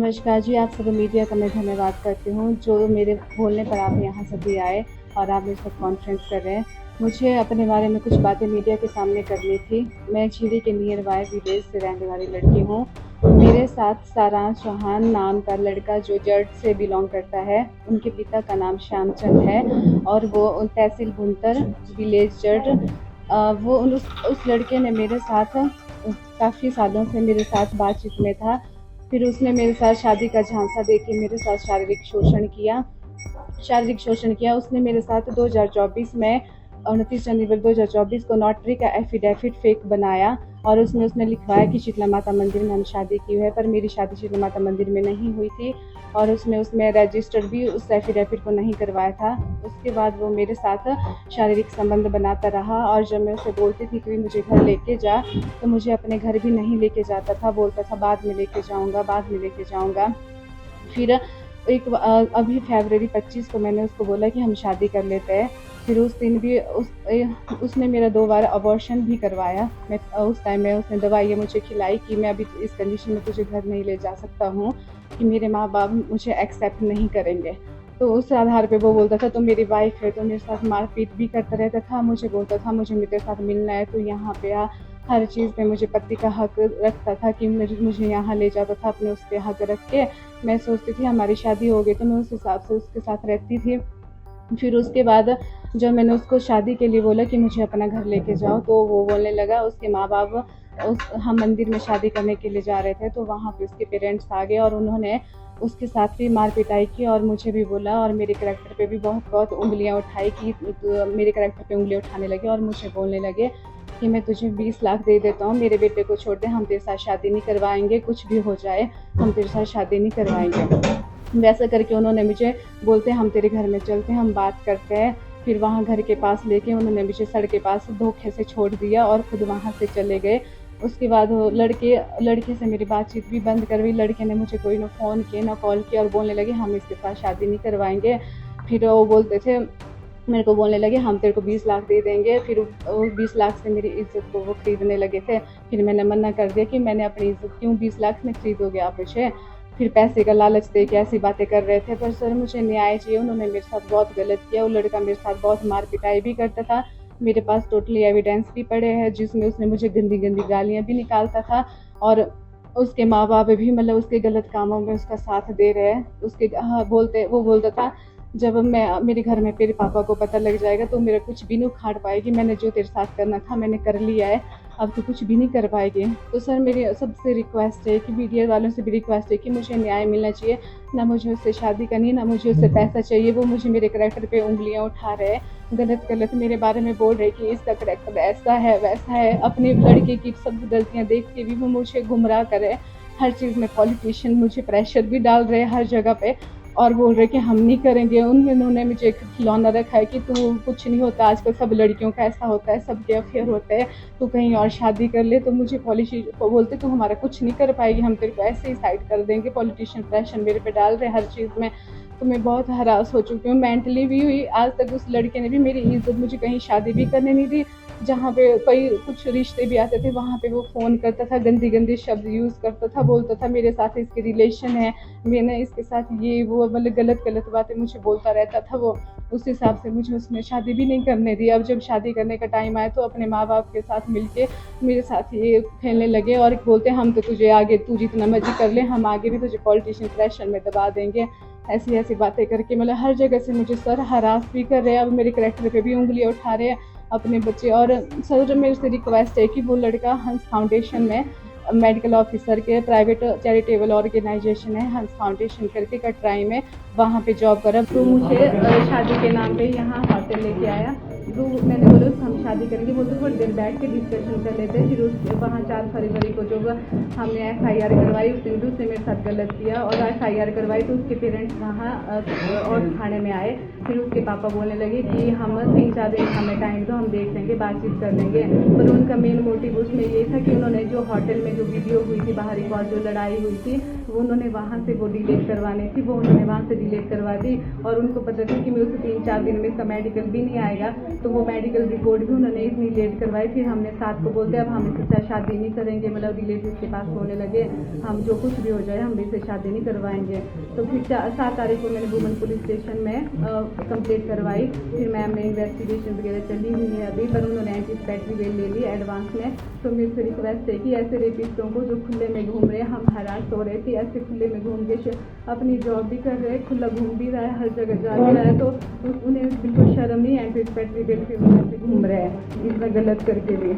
नमस्कार जी, आप सभी मीडिया का मैं धन्यवाद करती हूँ, जो मेरे बोलने पर आप यहाँ सभी आए और आप मेरे साथ कॉन्फ्रेंस कर रहे हैं। मुझे अपने बारे में कुछ बातें मीडिया के सामने करनी थी। मैं झीड़ी के नियर बाय विलेज से रहने वाली लड़की हूँ। मेरे साथ सारांश चौहान नाम का लड़का जो जट से बिलोंग करता है, उनके पिता का नाम श्यामचंद है और वो तहसील भुंतर विलेज जट। वो उस लड़के ने मेरे साथ काफ़ी सालों से मेरे साथ बातचीत में था। फिर उसने मेरे साथ शादी का झांसा देके मेरे साथ शारीरिक शोषण किया। उसने मेरे साथ 2024 में 29 जनवरी 2024 को नोटरी का एफिडेविट फेक बनाया और उसमें लिखवाया कि शीतला माता मंदिर में हम शादी की है, पर मेरी शादी शीतला माता मंदिर में नहीं हुई थी और उसमें रजिस्टर भी उस एफिडेविट को नहीं करवाया था। उसके बाद वो मेरे साथ शारीरिक संबंध बनाता रहा और जब मैं उसे बोलती थी कि मुझे घर लेके जा, तो मुझे अपने घर भी नहीं लेके जाता था। बोलता था बाद में लेके जाऊँगा। फिर अभी फरवरी 25 को मैंने उसको बोला कि हम शादी कर लेते हैं। फिर उस दिन भी उसने मेरा 2 बार अबॉर्शन भी करवाया। उस टाइम में उसने दवाइयाँ मुझे खिलाई कि मैं अभी इस कंडीशन में तुझे घर नहीं ले जा सकता हूँ, कि मेरे माँ बाप मुझे एक्सेप्ट नहीं करेंगे। तो उस आधार पे वो बोलता था तुम मेरी वाइफ है, तो मेरे साथ मारपीट भी करता रहता था। मुझे बोलता था मुझे मेरे साथ मिलना है तो यहाँ पे आ। हर चीज़ पे मुझे पति का हक रखता था कि मुझे यहाँ ले जाता था, अपने उसके हक रख के। मैं सोचती थी हमारी शादी हो गई तो मैं उस हिसाब से उसके साथ रहती थी। फिर उसके बाद जब मैंने उसको शादी के लिए बोला कि मुझे अपना घर लेके जाओ, तो वो बोलने लगा उसके माँ बाप हम मंदिर में शादी करने के लिए जा रहे थे, तो वहाँ पे उसके पेरेंट्स आ गए और उन्होंने उसके साथ भी मार पिटाई की और मुझे भी बोला और मेरे करैक्टर पे भी बहुत उंगलियाँ उठाई कि तो मेरे करैक्टर पे उंगलियाँ उठाने लगे और मुझे बोलने लगे कि मैं तुझे 20 लाख दे देता हूँ, मेरे बेटे को छोड़ दे, हम तेरे साथ शादी नहीं करवाएंगे, कुछ भी हो जाए हम तेरे साथ शादी नहीं करवाएंगे। वैसा करके उन्होंने मुझे बोलते हम तेरे घर में चलते हैं, हम बात करते हैं। फिर वहाँ घर के पास लेके उन्होंने मुझे सड़क के पास धोखे से छोड़ दिया और खुद वहाँ से चले गए। उसके बाद वो लड़के से मेरी बातचीत भी बंद करवाई। लड़के ने मुझे कोई ना फ़ोन किया ना कॉल किया और बोलने लगे हम इसके साथ शादी नहीं करवाएंगे। फिर वो बोलते थे, मेरे को बोलने लगे हम तेरे को 20 लाख दे देंगे। फिर वो 20 लाख से मेरी इज्जत को वो खरीदने लगे थे। फिर मैंने मना कर दिया कि मैंने अपनी इज्जत क्यों 20 लाख में खरीदोगे आप मुझे। फिर पैसे का लालच दे के ऐसी बातें कर रहे थे, पर सर मुझे न्याय चाहिए। उन्होंने मेरे साथ बहुत गलत किया। वो लड़का मेरे साथ बहुत मार पिटाई भी करता था। मेरे पास टोटली एविडेंस भी पड़े हैं जिसमें उसने मुझे गंदी गंदी गालियाँ भी निकालता था और उसके माँ बाप भी मतलब उसके गलत कामों में उसका साथ दे रहे हैं। वो बोलता था जब मेरे घर में तेरे पापा को पता लग जाएगा तो मेरा कुछ भी नहीं उखाड़ पाएगी, मैंने जो तेरे साथ करना था मैंने कर लिया है, अब तो कुछ भी नहीं कर पाएगी। तो सर मेरी सबसे रिक्वेस्ट है कि मीडिया वालों से भी रिक्वेस्ट है कि मुझे न्याय मिलना चाहिए। ना मुझे उससे शादी करनी है, ना मुझे उससे पैसा चाहिए। वो मुझे मेरे करैक्टर पे उंगलियां उठा रहे हैं, गलत मेरे बारे में बोल रहे कि इसका करैक्टर ऐसा है वैसा है। अपने लड़के की सब गलतियां देख के भी वो मुझे गुमराह करे। हर चीज़ में पॉलिटिशियन मुझे प्रेशर भी डाल रहे हैं हर जगह पे और बोल रहे कि हम नहीं करेंगे। उन्होंने मुझे एक खिलौना रखा है कि तू कुछ नहीं होता, आजकल सब लड़कियों का ऐसा होता है, सबके अफेयर होते हैं, तू कहीं और शादी कर ले। तो मुझे पॉलिटिशियन बोलते तू हमारा कुछ नहीं कर पाएगी, हम तेरे को ऐसे ही साइड कर देंगे। पॉलिटिशियन प्रेशर मेरे पे डाल रहे हर चीज़ में। तो मैं बहुत हरास हो चुकी हूँ, मेंटली भी हुई। आज तक उस लड़के ने भी मेरी इज्जत, मुझे कहीं शादी भी करने नहीं दी। जहाँ पे कई कुछ रिश्ते भी आते थे वहाँ पे वो फ़ोन करता था, गंदी शब्द यूज़ करता था, बोलता था मेरे साथ इसके रिलेशन है, मैंने इसके साथ ये वो मतलब गलत बातें मुझे बोलता रहता था। वो उस हिसाब से मुझे उसने शादी भी नहीं करने दी। अब जब शादी करने का टाइम आया तो अपने माँ बाप के साथ मिलके मेरे साथ ये खेलने लगे और बोलते हम तो तुझे आगे तू जितना मर्जी कर ले, हम आगे भी तुझे पॉलिटिशियन प्रेशर में दबा देंगे। ऐसी बातें करके मतलब हर जगह से मुझे सर हरास भी कर रहे हैं। अब मेरे करैक्टर पे भी उंगलियां उठा रहे हैं अपने बच्चे। और सर मेरे से रिक्वेस्ट है कि वो लड़का हंस फाउंडेशन में मेडिकल ऑफिसर के प्राइवेट चैरिटेबल ऑर्गेनाइजेशन है हंस फाउंडेशन करके कटराई में, वहाँ पे जॉब करा। तो मुझे शादी के नाम पे यहाँ होटल लेके आया। तो मैंने बोला हम शादी करेंगे, बोलते थोड़ी देर बैठ के डिस्कशन कर लेते हैं। फिर उस वहाँ 4 फरवरी को जो हमने FIR करवाई, उस दिन भी उसने मेरे साथ गलत किया और FIR करवाई। तो उसके पेरेंट्स वहाँ और थाने में आए। फिर उसके पापा बोलने लगे कि हम 3-4 दिन हमें टाइम दो, हम देख लेंगे, बातचीत कर लेंगे। पर उनका मेन मोटिव उसमें ये था कि उन्होंने जो होटल में जो वीडियो हुई थी बाहरी कॉल जो लड़ाई हुई थी, वो उन्होंने वहाँ से वो डिलीट करवानी थी, वो उन्होंने वहाँ से डिलीट करवा दी। और उनको पता था कि मैं उसे 3-4 दिन में इसका मेडिकल भी नहीं आएगा, तो वो मेडिकल रिपोर्ट भी उन्होंने इतनी लेट करवाई। फिर हमने 7 को बोलते अब हम इससे शादी नहीं करेंगे, मतलब रिलेटिव के पास बोलने लगे हम जो कुछ भी हो जाए हम इससे शादी नहीं करवाएंगे। तो फिर 7 तारीख को मैंने वुमन पुलिस स्टेशन में कंप्लेंट करवाई। फिर मैम ने इन्वेस्टिगेशन वगैरह चली हुई है अभी, पर उन्होंने एंटीसिपेटरी बेल ले ली एडवांस में। तो मेरे से रिक्वेस्ट है कि ऐसे रेपिस्टों को जो खुले में घूम रहे हैं, हम हरास हो रहे थे, ऐसे खुले में घूम के अपनी जॉब भी कर रहे हैं, खुला घूम भी रहा है, हर जगह जा भी रहा है, तो उन्हें बिल्कुल शर्म नहीं है एंटीसिपेटरी बेल पे घूम रहे हैं इसमें गलत करके भी।